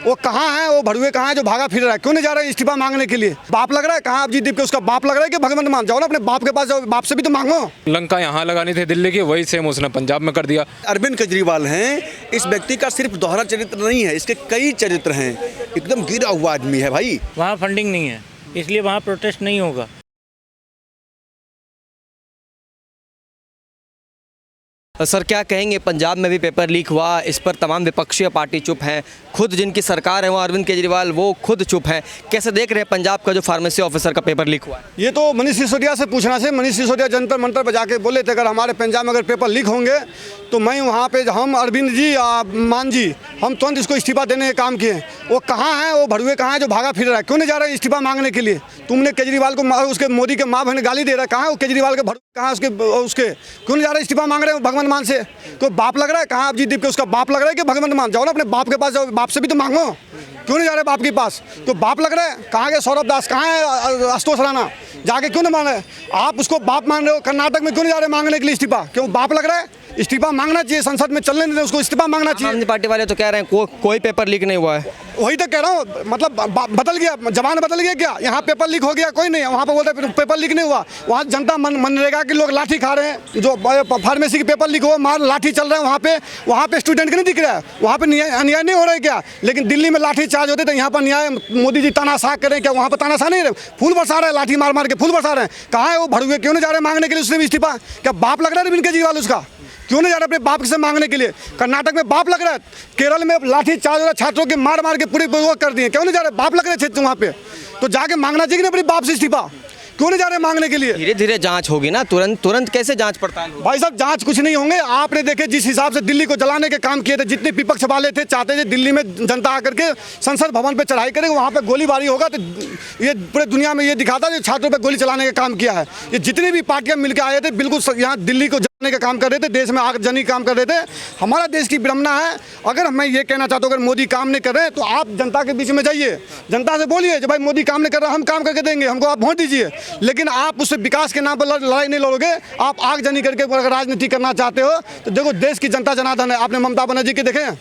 वो कहाँ है, वो भड़ुए कहाँ है जो भागा फिर रहा है? क्यों नहीं जा रहा है इस्तीफा मांगने के लिए? बाप लग रहा है कहाँ अभिजीत दीप के? उसका बाप लग रहा है कि भगवंत मान? जाओ ना अपने बाप के पास, जाओ, बाप से भी तो मांगो। लंका यहाँ लगानी थी दिल्ली की, वही सेम उसने पंजाब में कर दिया। अरविंद केजरीवाल हैं, इस व्यक्ति का सिर्फ दोहरा चरित्र नहीं है, इसके कई चरित्र हैं। एकदम गिरा हुआ आदमी है भाई। वहाँ फंडिंग नहीं है, इसलिए वहाँ प्रोटेस्ट नहीं होगा। सर क्या कहेंगे, पंजाब में भी पेपर लीक हुआ, इस पर तमाम विपक्षी पार्टी चुप हैं, खुद जिनकी सरकार है वो अरविंद केजरीवाल वो खुद चुप हैं। कैसे देख रहे हैं पंजाब का जो फार्मेसी ऑफिसर का पेपर लीक हुआ है? ये तो मनीष सिसोदिया से पूछना से, मनीष सिसोदिया जंतर मंतर पर जाके बोले थे अगर हमारे पंजाब में अगर पेपर लीक होंगे तो मैं वहाँ पे हम अरविंद जी मान जी हम तुरंत इसको इस्तीफा देने का काम किए। वो कहाँ है, वो भड़ुए कहाँ है जो भागा फिर रहा है? क्यों नहीं जा रहा है इस्तीफा मांगने के लिए? तुमने केजरीवाल को उसके मोदी के माँ बहन गाली दे रहा है, कहाँ है वो केजरीवाल के भड़ुए, कहाँ उसके क्यों नहीं जा रहा इस्तीफा मांग रहे हो भगवंत मान से? कोई बाप लग रहा है कहाँ अभिजीत दीप के? उसका बाप लग रहा है कि भगवंत मान? जाओ ना अपने बाप के पास, जाओ, बाप से भी तो मांगो। क्यों नहीं जा रहे बाप के पास? तो बाप लग रहा है कहाँ के सौरभ दास, कहाँ है आशुतोष राणा? जाके क्यों नहीं मान रहे आप? उसको बाप मान रहे हो। कर्नाटक में क्यों नहीं जा रहे मांगने के लिए इस्तीफा? क्यों बाप लग रहा है? इस्तीफा मांगना चाहिए, संसद में चलने दें उसको, इस्तीफा मांगना चाहिए। आम आदमी पार्टी वाले तो कह रहे हैं कोई पेपर लीक नहीं हुआ है। वही तो कह रहा हूँ, मतलब बदल गया, जमाना बदल गया क्या? यहाँ पेपर लीक हो गया, कोई नहीं, वहाँ पे बोलते पेपर लीक नहीं हुआ। वहाँ जनता मनरेगा के लोग लाठी खा रहे हैं, जो फार्मेसी के पेपर लीक हो मार लाठी चल रहा है वहाँ पे स्टूडेंट को नहीं दिख रहा है, वहाँ पे अन्याय नहीं हो रहा है क्या? लेकिन दिल्ली में लाठी चार्ज होते तो यहाँ पर न्याय मोदी जी तानाशाह करें क्या? वहाँ पर तानाशाह नहीं रहे, फूल बरसा रहे, लाठी मार मार के फूल बरसा रहे हैं। कहाँ है वो भड़ुए? क्यों नहीं जा रहे मांगने के लिए उसने भी इस्तीफा? क्या बाप लग रहा है अरविंद केजरीवाल उसका? क्यों नहीं जा रहे अपने बाप से मांगने के लिए? कर्नाटक में बाप लग रहा है, केरल में लाठी चार्ज हो रहा है, छात्रों के मार मार के पूरे वो कर दिए। क्यों नहीं जा रहे? बाप लग रहे थे वहाँ पे, तो जाके मांगना चाहिए ना अपने बाप से इस्तीफा। क्यों नहीं जा रहे मांगने के लिए? धीरे धीरे जांच होगी ना, तुरंत कैसे जांच पड़ताल होगी? भाई साहब जांच कुछ नहीं होंगे। आपने देखे जिस हिसाब से दिल्ली को जलाने के काम किए थे, जितने विपक्ष वाले थे चाहते थे दिल्ली में जनता आकर के संसद भवन पे चढ़ाई करे, वहाँ पे गोलीबारी होगा तो ये पूरे दुनिया में ये दिखाता है छात्रों पे गोली चलाने का काम किया है। ये जितनी भी पार्टियां मिलकर आए थे बिल्कुल यहाँ दिल्ली को जलाने का काम कर रहे थे, देश में आगजनी काम कर रहे थे। हमारा देश की विडंबना है। अगर मैं ये कहना चाहता हूँ अगर मोदी काम नहीं कर रहे तो आप जनता के बीच में जाइए, जनता से बोलिए जो भाई मोदी काम नहीं कर रहा, हम काम करके देंगे, हमको आप वोट दीजिए। लेकिन आप उससे विकास के नाम पर लड़ाई नहीं लड़ोगे। आप आगजनी करके अगर राजनीति करना चाहते हो तो देखो देश की जनता जनार्दन है। आपने ममता बनर्जी के देखे हैं?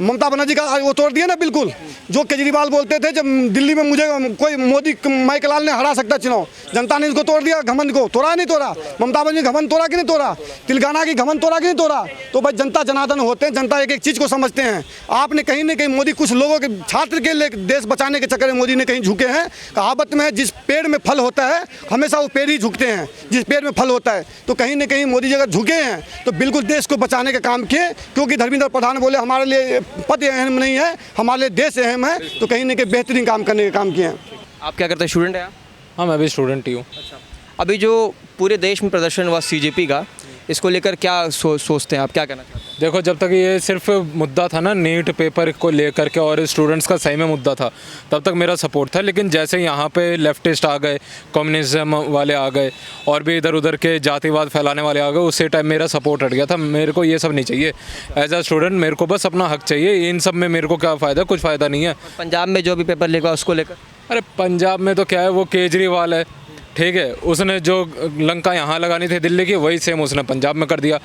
ममता बनर्जी का वो तोड़ दिया ना बिल्कुल। जो केजरीवाल बोलते थे जब दिल्ली में मुझे कोई मोदी माइकलाल ने हरा सकता चुनाव, जनता ने इसको तोड़ दिया, घमंड को तोड़ा नहीं तोड़ा? ममता बनर्जी घमंड तोड़ा कि नहीं तोड़ा? तेलंगाना की घमंड तोड़ा कि नहीं तोड़ा? तो भाई जनता जनार्दन होते हैं, जनता एक एक चीज़ को समझते हैं। आपने कहीं ना कहीं मोदी कुछ लोगों के छात्र के लिए देश बचाने के चक्कर में मोदी ने कहीं झुके हैं। कहावत में है जिस पेड़ में फल होता है हमेशा वो पेड़ ही झुकते हैं, जिस पेड़ में फल होता है। तो कहीं ना कहीं मोदी जी अगर झुके हैं तो बिल्कुल देश को बचाने का काम किए, क्योंकि धर्मेंद्र प्रधान बोले हमारे लिए पद अहम नहीं है, हमारे लिए देश अहम है। तो कहीं ना कहीं बेहतरीन काम करने का काम किए हैं। आप क्या करते हैं, स्टूडेंट हैं आप? हाँ मैं भी स्टूडेंट ही हूँ। अच्छा, अभी जो पूरे देश में प्रदर्शन हुआ सीजेपी का, इसको लेकर क्या सोचते हैं आप, क्या कहना चाहते हैं? देखो जब तक ये सिर्फ मुद्दा था ना नीट पेपर को लेकर के और स्टूडेंट्स का सही में मुद्दा था, तब तक मेरा सपोर्ट था। लेकिन जैसे यहाँ पे लेफ्टिस्ट आ गए, कम्युनिज्म वाले आ गए और भी इधर उधर के जातिवाद फैलाने वाले आ गए, उसी टाइम मेरा सपोर्ट हट गया था। मेरे को ये सब नहीं चाहिए। एज अ स्टूडेंट मेरे को बस अपना हक चाहिए। इन सब में मेरे को क्या फ़ायदा? कुछ फ़ायदा नहीं है। पंजाब में जो भी पेपर लीक हुआ उसको लेकर? अरे पंजाब में तो क्या है, वो केजरीवाल है, ठीक है, उसने जो लंका यहाँ लगानी थी दिल्ली की, वही सेम उसने पंजाब में कर दिया।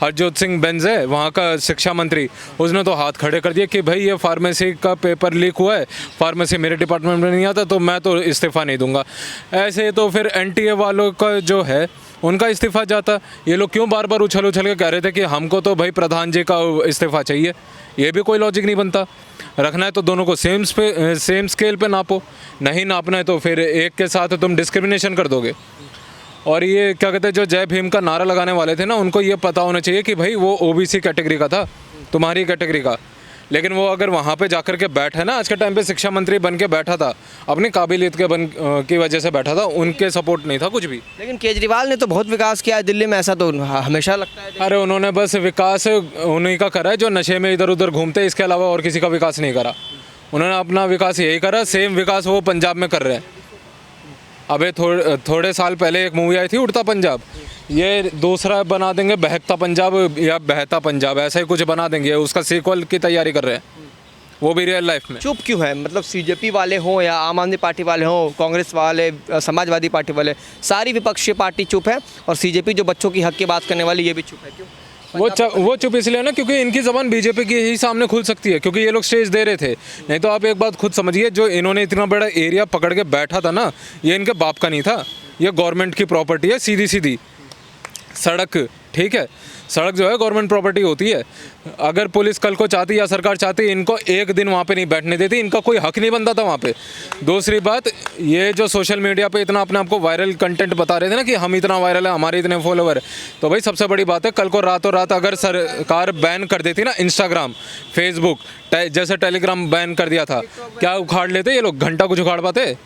हरजोत सिंह बेंस है वहाँ का शिक्षा मंत्री, उसने तो हाथ खड़े कर दिए कि भाई ये फार्मेसी का पेपर लीक हुआ है, फार्मेसी मेरे डिपार्टमेंट में नहीं आता तो मैं तो इस्तीफ़ा नहीं दूंगा। ऐसे तो फिर एनटीए वालों का जो है उनका इस्तीफ़ा जाता। ये लोग क्यों बार बार उछल उछल के कह रहे थे कि हमको तो भाई प्रधान जी का इस्तीफ़ा चाहिए? ये भी कोई लॉजिक नहीं बनता। रखना है तो दोनों को सेम स्केल पे नापो, नहीं नापना है तो फिर एक के साथ तुम डिस्क्रिमिनेशन कर दोगे। और ये क्या कहते हैं, जो जय भीम का नारा लगाने वाले थे ना, उनको ये पता होना चाहिए कि भाई वो ओबीसी कैटेगरी का था, तुम्हारी कैटेगरी का। लेकिन वो अगर वहाँ पे जाकर के बैठा ना, आज के टाइम पे शिक्षा मंत्री बन के बैठा था, अपनी काबिलियत के की वजह से बैठा था, उनके सपोर्ट नहीं था कुछ भी। लेकिन केजरीवाल ने तो बहुत विकास किया है दिल्ली में, ऐसा तो हमेशा लगता है। अरे उन्होंने बस विकास उन्हीं का करा है जो नशे में इधर उधर घूमते हैं, इसके अलावा और किसी का विकास नहीं करा। उन्होंने अपना विकास यही करा, सेम विकास वो पंजाब में कर रहे हैं। अबे थोड़े साल पहले एक मूवी आई थी उड़ता पंजाब, ये दूसरा बना देंगे बहकता पंजाब या बहता पंजाब, ऐसा ही कुछ बना देंगे। उसका सीक्वल की तैयारी कर रहे हैं, वो भी रियल लाइफ में। चुप क्यों है? मतलब सीजेपी वाले हों या आम आदमी पार्टी वाले हों, कांग्रेस वाले, समाजवादी पार्टी वाले, सारी विपक्षी पार्टी चुप है और सीजेपी जो बच्चों की हक की बात करने वाली ये भी चुप है, क्यों? वो चुप इसलिए ना क्योंकि इनकी ज़बान बीजेपी की ही सामने खुल सकती है, क्योंकि ये लोग स्टेज दे रहे थे। नहीं तो आप एक बात खुद समझिए, जो इन्होंने इतना बड़ा एरिया पकड़ के बैठा था ना, ये इनके बाप का नहीं था, ये गवर्नमेंट की प्रॉपर्टी है। सीधी सीधी सड़क, ठीक है, सड़क जो है गवर्नमेंट प्रॉपर्टी होती है। अगर पुलिस कल को चाहती या सरकार चाहती, इनको एक दिन वहाँ पे नहीं बैठने देती, इनका कोई हक नहीं बनता था वहाँ पे। दूसरी बात, ये जो सोशल मीडिया पे इतना अपने आप को वायरल कंटेंट बता रहे थे ना कि हम इतना वायरल है, हमारे इतने फॉलोवर, तो भाई सबसे बड़ी बात है, कल को रातों रात अगर सरकार बैन कर देती ना इंस्टाग्राम, फेसबुक, जैसे टेलीग्राम बैन कर दिया था, क्या उखाड़ लेते ये लोग? घंटा कुछ उखाड़ पाते?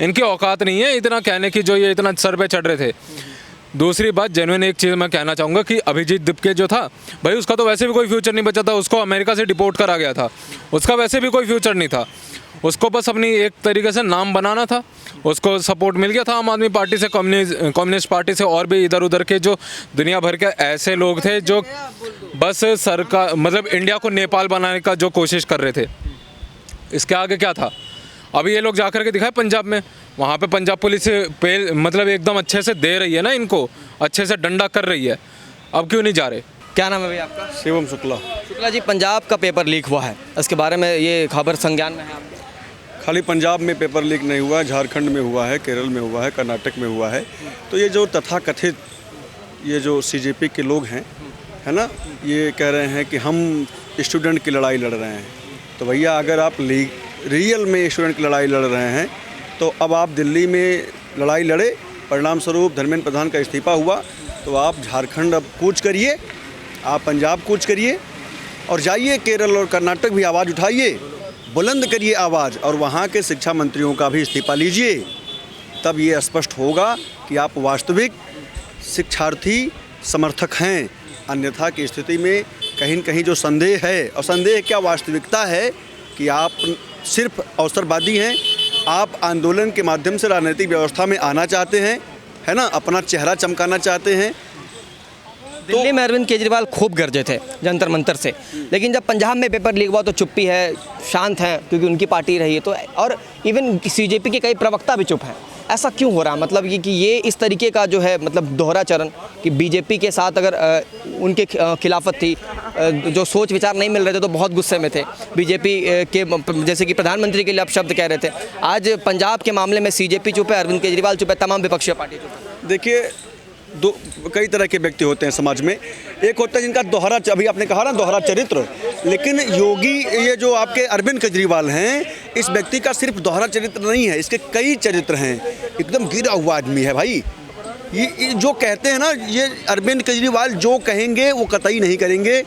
इनकी औकात नहीं है इतना कहने की, जो ये इतना सर पे चढ़ रहे थे। दूसरी बात, जेन्युइन एक चीज़ मैं कहना चाहूँगा कि अभिजीत दिपके जो था भाई, उसका तो वैसे भी कोई फ्यूचर नहीं बचा था, उसको अमेरिका से डिपोर्ट करा गया था, उसका वैसे भी कोई फ्यूचर नहीं था, उसको बस अपनी एक तरीके से नाम बनाना था। उसको सपोर्ट मिल गया था आम आदमी पार्टी से, कम्युनिस्ट पार्टी से, और भी इधर उधर के जो दुनिया भर के ऐसे लोग थे जो बस सरकार, मतलब इंडिया को नेपाल बनाने का जो कोशिश कर रहे थे। इसके आगे क्या था? अभी ये लोग जाकर के दिखाए पंजाब में, वहाँ पे पंजाब पुलिस पे मतलब एकदम अच्छे से दे रही है ना, इनको अच्छे से डंडा कर रही है, अब क्यों नहीं जा रहे? क्या नाम है भैया आपका? शिवम शुक्ला। शुक्ला जी, पंजाब का पेपर लीक हुआ है, इसके बारे में ये खबर संज्ञान में है आपके? खाली पंजाब में पेपर लीक नहीं हुआ, झारखंड में हुआ है, केरल में हुआ है, कर्नाटक में हुआ है। तो ये जो तथाकथित ये जो सीजेपी के लोग हैं, है ना, ये कह रहे हैं कि हम स्टूडेंट की लड़ाई लड़ रहे हैं। तो भैया, अगर आप रियल में स्टूडेंट की लड़ाई लड़ रहे हैं तो अब आप दिल्ली में लड़ाई लड़े, परिणाम स्वरूप धर्मेंद्र प्रधान का इस्तीफा हुआ, तो आप झारखंड अब कूच करिए, आप पंजाब कूच करिए और जाइए केरल और कर्नाटक भी आवाज़ उठाइए, बुलंद करिए आवाज़, और वहाँ के शिक्षा मंत्रियों का भी इस्तीफा लीजिए। तब ये स्पष्ट होगा कि आप वास्तविक शिक्षार्थी समर्थक हैं। अन्यथा की स्थिति में कहीं न कहीं जो संदेह है, और संदेह क्या वास्तविकता है, कि आप सिर्फ अवसरवादी हैं, आप आंदोलन के माध्यम से राजनीतिक व्यवस्था में आना चाहते हैं, है ना, अपना चेहरा चमकाना चाहते हैं। दिल्ली में अरविंद केजरीवाल खूब गरजे थे जंतर मंतर से, लेकिन जब पंजाब में पेपर लीक हुआ तो चुप्पी है, शांत हैं, क्योंकि उनकी पार्टी रही है। तो और इवन सीजेपी के कई प्रवक्ता भी चुप हैं। ऐसा क्यों हो रहा है? मतलब कि ये इस तरीके का जो है, मतलब दोहरा चरण, कि बीजेपी के साथ अगर उनके खिलाफत थी, जो सोच विचार नहीं मिल रहे थे तो बहुत गुस्से में थे बीजेपी के, जैसे कि प्रधानमंत्री के लिए आप शब्द कह रहे थे। आज पंजाब के मामले में सीजेपी चुप है, अरविंद केजरीवाल चुप है, तमाम विपक्षी पार्टी चुप है। देखिए, कई तरह के व्यक्ति होते हैं समाज में। एक होता है जिनका दोहरा, अभी आपने कहा ना दोहरा चरित्र, लेकिन योगी, ये जो आपके अरविंद केजरीवाल हैं, इस व्यक्ति का सिर्फ दोहरा चरित्र नहीं है, इसके कई चरित्र हैं। एकदम गिरा हुआ आदमी है भाई। ये जो कहते हैं ना, ये अरविंद केजरीवाल जो कहेंगे वो कतई नहीं करेंगे,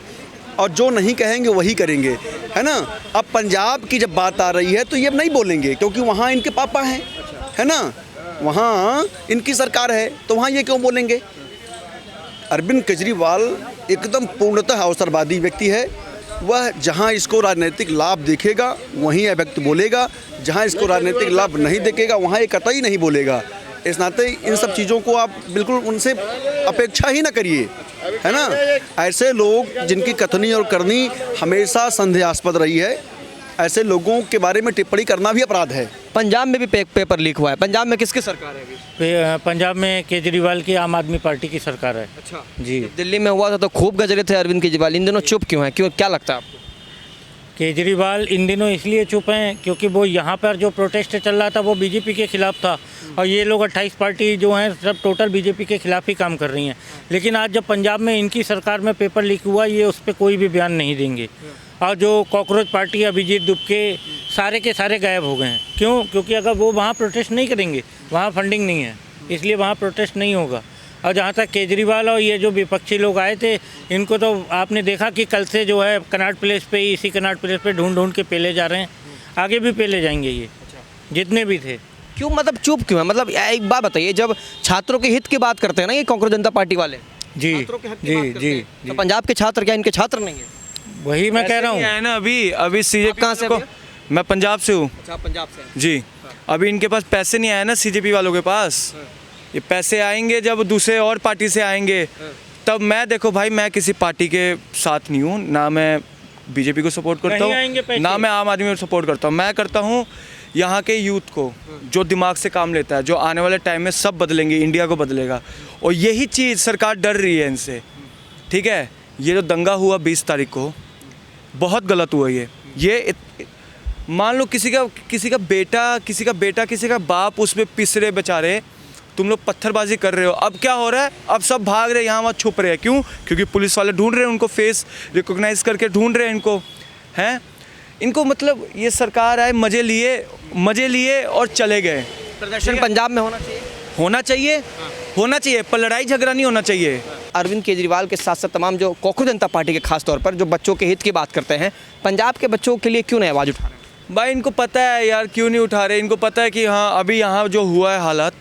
और जो नहीं कहेंगे वही करेंगे, है ना। अब पंजाब की जब बात आ रही है तो ये नहीं बोलेंगे, क्योंकि वहाँ इनके पापा हैं, है ना, वहाँ इनकी सरकार है, तो वहाँ ये क्यों बोलेंगे। अरविंद केजरीवाल एकदम पूर्णतः अवसरवादी व्यक्ति है। वह जहाँ इसको राजनीतिक लाभ दिखेगा वहीं यह व्यक्ति बोलेगा, जहाँ इसको राजनीतिक लाभ नहीं दिखेगा वहाँ ये कतई नहीं बोलेगा। इस नाते इन सब चीज़ों को आप बिल्कुल उनसे अपेक्षा ही ना करिए, है ना। ऐसे लोग जिनकी कथनी और करनी हमेशा संदेहास्पद रही है, ऐसे लोगों के बारे में टिप्पणी करना भी अपराध है। पंजाब में भी पेपर लीक हुआ है। पंजाब में किसकी सरकार है अभी? पंजाब में केजरीवाल की आम आदमी पार्टी की सरकार है। अच्छा जी। दिल्ली में हुआ था तो खूब गजरे थे अरविंद केजरीवाल, इन दिनों चुप क्यों है? क्यों, क्या लगता है आपको? केजरीवाल इन दिनों इसलिए चुप हैं क्योंकि वो यहाँ पर जो प्रोटेस्ट चल रहा था वो बीजेपी के खिलाफ था, और ये लोग 28 पार्टी जो हैं सब टोटल बीजेपी के खिलाफ ही काम कर रही हैं। लेकिन आज जब पंजाब में इनकी सरकार में पेपर लीक हुआ, ये उस पर कोई भी बयान नहीं देंगे। और जो कॉकरोच पार्टी अभिजीत दिपके सारे के सारे गायब हो गए हैं। क्यों? क्योंकि अगर वो वहाँ प्रोटेस्ट नहीं करेंगे, वहाँ फंडिंग नहीं है, इसलिए वहाँ प्रोटेस्ट नहीं होगा। और जहाँ तक केजरीवाल और ये जो विपक्षी लोग आए थे, इनको तो आपने देखा कि कल से जो है कनॉट प्लेस पे, इसी कनॉट प्लेस पे ढूंढ के पेले जा रहे हैं, आगे भी पेले जाएंगे ये जितने भी थे। क्यों, मतलब चुप क्यों है? मतलब एक बात बताइए, जब छात्रों के हित की बात करते हैं ना ये कांग्रेस जनता पार्टी वाले, जी जी जी, तो पंजाब के छात्र क्या इनके छात्र नहीं है? वही मैं कह रहा हूँ। है ना, अभी सीजेपी कहाँ से को, मैं पंजाब से हूँ। अच्छा, पंजाब से जी। अभी इनके पास पैसे नहीं आए ना सीजेपी वालों के पास। ये पैसे आएंगे जब दूसरे और पार्टी से आएंगे तब। मैं देखो भाई, मैं किसी पार्टी के साथ नहीं हूँ, ना मैं बीजेपी को सपोर्ट करता हूँ, ना मैं आम आदमी को सपोर्ट करता हूँ। मैं करता हूँ यहाँ के यूथ को, जो दिमाग से काम लेता है, जो आने वाले टाइम में सब बदलेंगे, इंडिया को बदलेगा। और यही चीज़ सरकार डर रही है इनसे। ठीक है, ये जो दंगा हुआ 20 तारीख को बहुत गलत हुआ। ये मान लो किसी का बेटा किसी का बाप उसमें पिस रहे बेचारे, तुम लोग पत्थरबाजी कर रहे हो। अब क्या हो रहा है, अब सब भाग रहे, यहाँ वहाँ छुप रहे हैं। क्यों? क्योंकि पुलिस वाले ढूंढ रहे हैं उनको, फेस रिकॉग्नाइज करके ढूंढ रहे हैं इनको, हैं इनको। मतलब ये सरकार आए, मज़े लिए और चले गए। प्रदर्शन पंजाब में होना चाहिए पर लड़ाई झगड़ा नहीं होना चाहिए। अरविंद केजरीवाल के साथ साथ तमाम जो कॉकरोच जनता पार्टी के खास तौर पर जो बच्चों के हित की बात करते हैं, पंजाब के बच्चों के लिए क्यों नहीं आवाज़ उठा रहे हैं? भाई इनको पता है यार क्यों नहीं उठा रहे। इनको पता है कि हाँ अभी यहाँ जो हुआ है हालत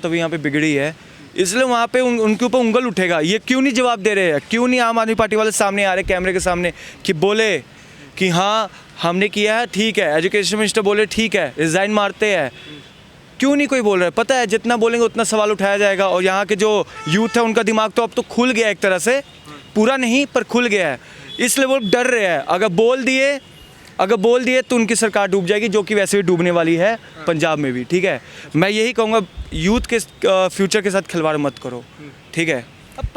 अभी यहाँ पे बिगड़ी है, इसलिए वहाँ पे उनके ऊपर उंगल उठेगा। ये क्यों नहीं जवाब दे रहे हैं, क्यों नहीं आम आदमी पार्टी वाले सामने आ रहे कैमरे के सामने कि बोले कि हाँ हमने किया है, ठीक है। एजुकेशन मिनिस्टर बोले ठीक है, रिज़ाइन मारते हैं, क्यों नहीं कोई बोल रहा है? पता है जितना बोलेंगे उतना सवाल उठाया जाएगा। और यहाँ के जो यूथ है उनका दिमाग तो अब तो खुल गया एक तरह से, पूरा नहीं पर खुल गया है, इसलिए वो डर रहे हैं। अगर बोल दिए तो उनकी सरकार डूब जाएगी, जो कि वैसे भी डूबने वाली है पंजाब में भी, ठीक है। मैं यही कहूँगा यूथ के फ्यूचर के साथ खिलवाड़ मत करो, ठीक है।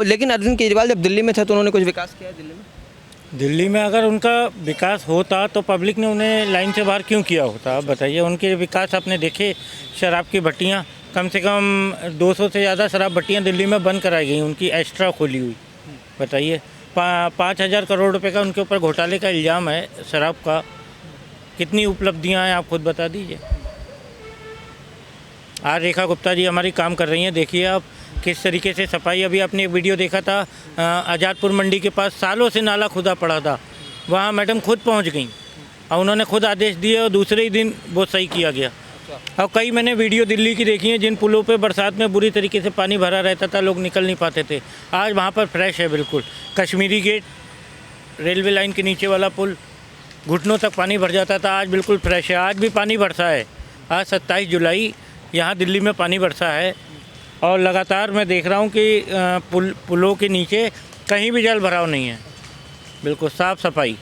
लेकिन अरविंद केजरीवाल जब दिल्ली में थे तो उन्होंने कुछ विकास किया है दिल्ली में अगर उनका विकास होता तो पब्लिक ने उन्हें लाइन से बाहर क्यों किया होता? आप बताइए। उनके विकास आपने देखे, शराब की भट्टियाँ कम से कम 200 से ज़्यादा शराब भट्टियाँ दिल्ली में बंद कराई गई, उनकी एक्स्ट्रा खोली हुई। बताइए 5,000 करोड़ रुपए का उनके ऊपर घोटाले का इल्ज़ाम है शराब का। कितनी उपलब्धियाँ हैं आप खुद बता दीजिए। आज रेखा गुप्ता जी हमारी काम कर रही हैं, देखिए आप किस तरीके से सफाई। अभी आपने एक वीडियो देखा था, आज़ादपुर मंडी के पास सालों से नाला खुदा पड़ा था, वहाँ मैडम खुद पहुँच गई और उन्होंने खुद आदेश दिए और दूसरे ही दिन वो सही किया गया। और कई मैंने वीडियो दिल्ली की देखी हैं जिन पुलों पे बरसात में बुरी तरीके से पानी भरा रहता था, लोग निकल नहीं पाते थे। आज वहाँ पर फ्रेश है बिल्कुल। कश्मीरी गेट रेलवे लाइन के नीचे वाला पुल, घुटनों तक पानी भर जाता था, आज बिल्कुल फ्रेश है। आज भी पानी बरसा है, आज 27 जुलाई यहाँ दिल्ली में पानी बरसा है। और लगातार मैं देख रहा हूँ कि पुलों के नीचे कहीं भी जल भराव नहीं है, बिल्कुल साफ़ सफाई।